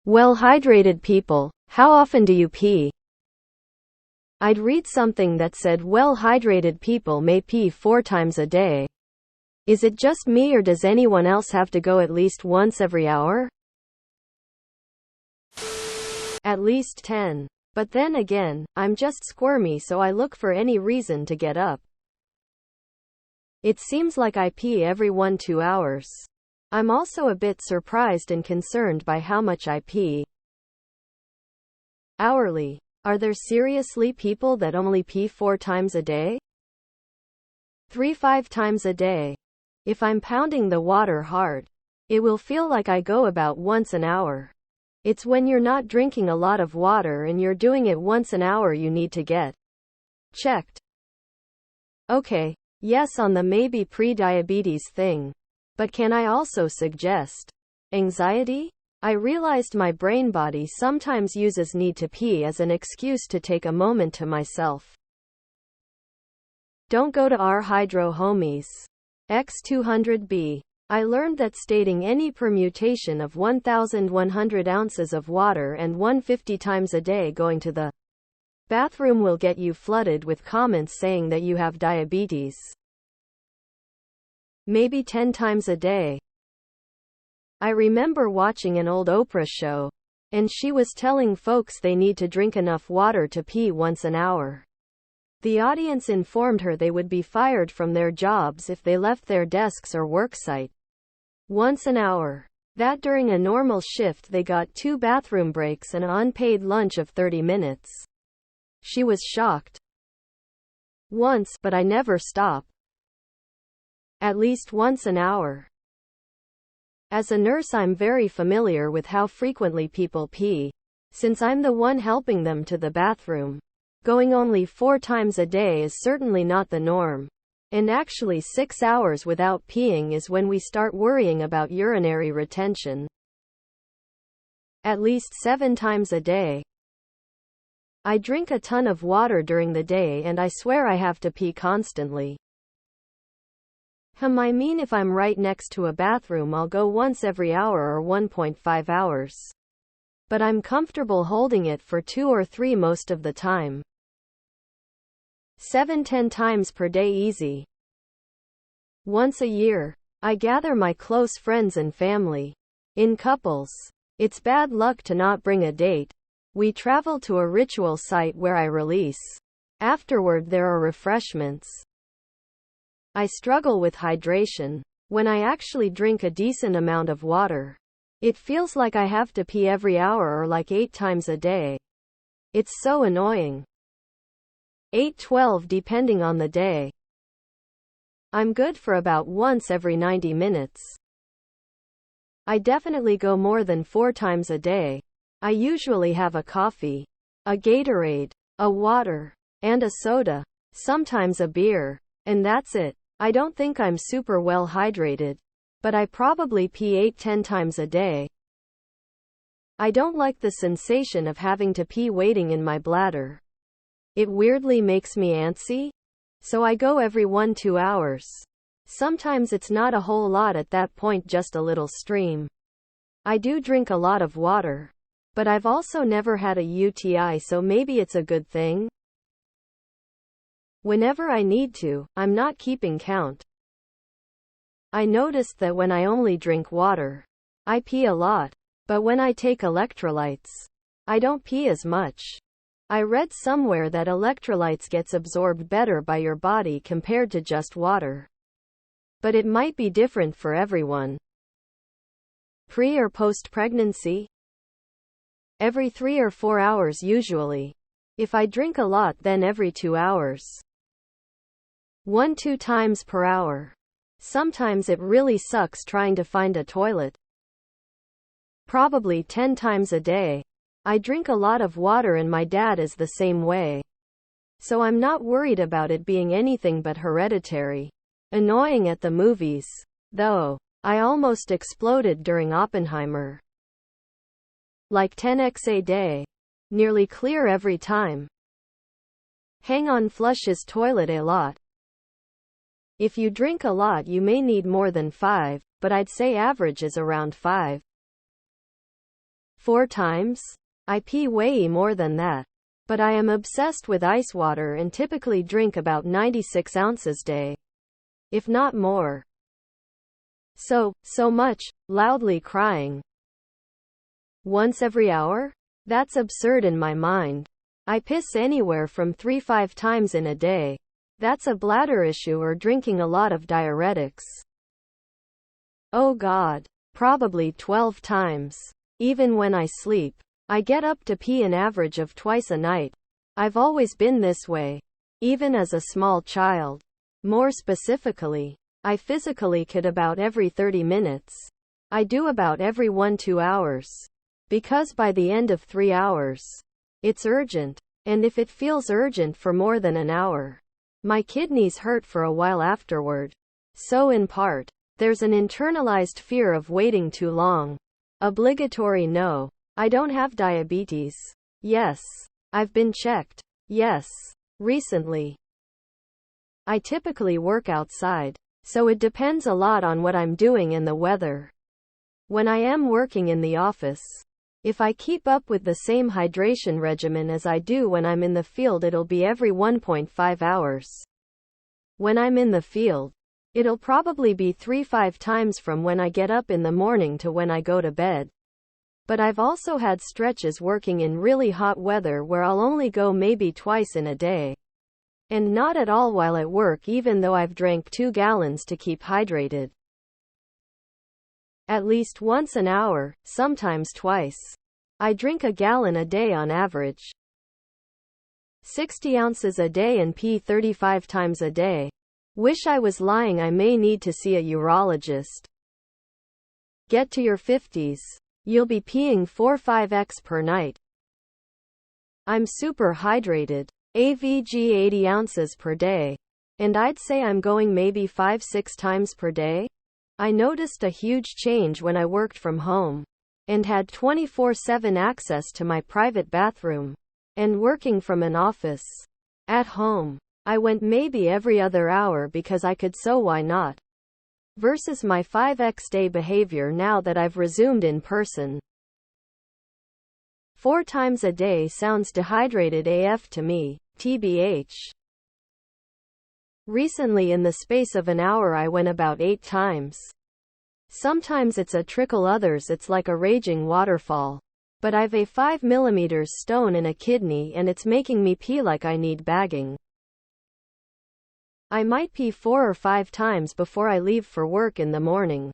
Well-hydrated people, how often do you pee? I'd read something that said well-hydrated people may pee 4 times a day. Is it just me or does anyone else have to go at least once every hour? At least 10. But then again, I'm just squirmy, so I look for any reason to get up. It seems like I pee every 1-2 hours. I'm also a bit surprised and concerned by how much I pee. Hourly. Are there seriously people that only pee 4 times a day? 3-5 times a day. If I'm pounding the water hard, it will feel like I go about once an hour. It's when you're not drinking a lot of water and you're doing it once an hour you need to get checked. Okay, yes on the maybe pre-diabetes thing. But can I also suggest anxiety? I realized my brain body sometimes uses need to pee as an excuse to take a moment to myself. Don't go to our hydro homies. X200B. I learned that stating any permutation of 1,100 ounces of water and 150 times a day going to the bathroom will get you flooded with comments saying that you have diabetes. Maybe 10 times a day. I remember watching an old Oprah show, and she was telling folks they need to drink enough water to pee once an hour. The audience informed her they would be fired from their jobs if they left their desks or worksite once an hour. That during a normal shift they got 2 bathroom breaks and an unpaid lunch of 30 minutes. She was shocked. Once, but I never stop. At least once an hour. As a nurse, I'm very familiar with how frequently people pee, since I'm the one helping them to the bathroom. Going only 4 times a day is certainly not the norm. And actually 6 hours without peeing is when we start worrying about urinary retention. At least 7 times a day. I drink a ton of water during the day and I swear I have to pee constantly. I mean if I'm right next to a bathroom I'll go once every hour or 1.5 hours. But I'm comfortable holding it for 2 or 3 most of the time. 7-10 times per day easy. Once a year. I gather my close friends and family. In couples. It's bad luck to not bring a date. We travel to a ritual site where I release. Afterward there are refreshments. I struggle with hydration. When I actually drink a decent amount of water, it feels like I have to pee every hour or like 8 times a day. It's so annoying. 8-12 depending on the day. I'm good for about once every 90 minutes. I definitely go more than 4 times a day. I usually have a coffee, a Gatorade, a water, and a soda, sometimes a beer, and that's it. I don't think I'm super well hydrated, but I probably pee 8-10 times a day. I don't like the sensation of having to pee waiting in my bladder. It weirdly makes me antsy, so I go every 1-2 hours. Sometimes it's not a whole lot at that point, just a little stream. I do drink a lot of water, but I've also never had a UTI, so maybe it's a good thing. Whenever I need to, I'm not keeping count. I noticed that when I only drink water, I pee a lot, but when I take electrolytes, I don't pee as much. I read somewhere that electrolytes gets absorbed better by your body compared to just water. But it might be different for everyone. Pre or post-pregnancy? Every 3 or 4 hours usually. If I drink a lot, then every 2 hours. 1-2 times per hour. Sometimes it really sucks trying to find a toilet. Probably 10 times a day. I drink a lot of water and my dad is the same way. So I'm not worried about it being anything but hereditary. Annoying at the movies, though. I almost exploded during Oppenheimer. Like 10x a day. Nearly clear every time. Hang on, flushes toilet a lot. If you drink a lot you may need more than 5, but I'd say average is around 5. 4 times? I pee way more than that. But I am obsessed with ice water and typically drink about 96 ounces a day. If not more. So much, loudly crying. Once every hour? That's absurd in my mind. I piss anywhere from 3-5 times in a day. That's a bladder issue or drinking a lot of diuretics. Oh God. Probably 12 times. Even when I sleep. I get up to pee an average of twice a night. I've always been this way. Even as a small child. More specifically, I physically kid about every 30 minutes. I do about every 1-2 hours. Because by the end of 3 hours, it's urgent. And if it feels urgent for more than an hour, my kidneys hurt for a while afterward. So in part, there's an internalized fear of waiting too long. Obligatory no. I don't have diabetes. Yes. I've been checked. Yes. Recently. I typically work outside, so it depends a lot on what I'm doing and the weather. When I am working in the office, if I keep up with the same hydration regimen as I do when I'm in the field, it'll be every 1.5 hours. When I'm in the field, it'll probably be 3-5 times from when I get up in the morning to when I go to bed. But I've also had stretches working in really hot weather where I'll only go maybe twice in a day. And not at all while at work, even though I've drank 2 gallons to keep hydrated. At least once an hour, sometimes twice. I drink a gallon a day on average. 60 ounces a day and pee 35 times a day. Wish I was lying. I may need to see a urologist. Get to your 50s. You'll be peeing 4-5x per night. I'm super hydrated. AVG 80 ounces per day. And I'd say I'm going maybe 5-6 times per day. I noticed a huge change when I worked from home and had 24/7 access to my private bathroom. And working from an office at home, I went maybe every other hour because I could, so why not? Versus my 5x day behavior now that I've resumed in person. 4 times a day sounds dehydrated AF to me, TBH. Recently, in the space of an hour, I went about 8 times. Sometimes it's a trickle, others it's like a raging waterfall. But I've a 5 mm stone in a kidney and it's making me pee like I need bagging. I might pee 4 or 5 times before I leave for work in the morning.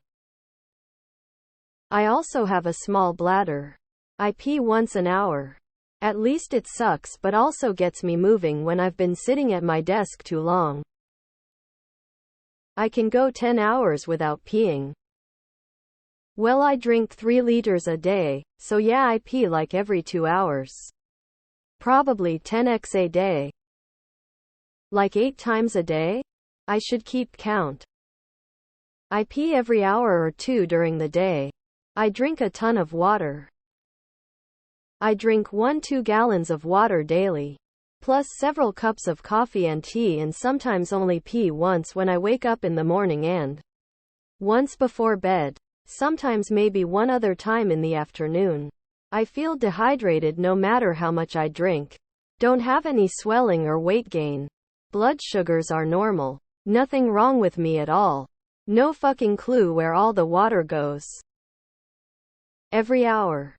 I also have a small bladder. I pee once an hour. At least it sucks, but also gets me moving when I've been sitting at my desk too long. I can go 10 hours without peeing. Well, I drink 3 liters a day, so yeah, I pee like every 2 hours. Probably 10x a day. Like 8 times a day? I should keep count. I pee every hour or 2 during the day. I drink a ton of water. I drink 1-2 gallons of water daily, plus several cups of coffee and tea, and sometimes only pee once when I wake up in the morning and once before bed. Sometimes maybe one other time in the afternoon. I feel dehydrated no matter how much I drink. Don't have any swelling or weight gain. Blood sugars are normal. Nothing wrong with me at all. No fucking clue where all the water goes. Every hour.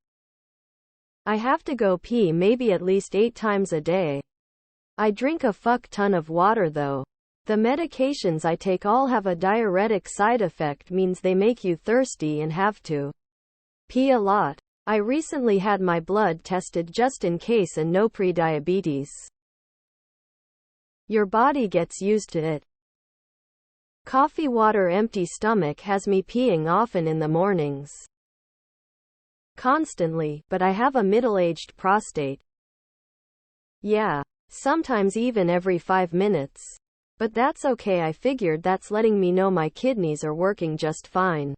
I have to go pee maybe at least 8 times a day. I drink a fuck ton of water though. The medications I take all have a diuretic side effect, means they make you thirsty and have to pee a lot. I recently had my blood tested just in case, and no pre-diabetes. Your body gets used to it. Coffee, water, empty stomach has me peeing often in the mornings. Constantly, but I have a middle-aged prostate. Yeah, sometimes even every 5 minutes. But that's okay, I figured that's letting me know my kidneys are working just fine.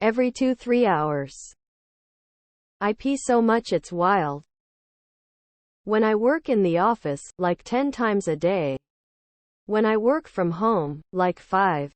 Every 2-3 hours. I pee so much it's wild. When I work in the office, like 10 times a day. When I work from home, like 5.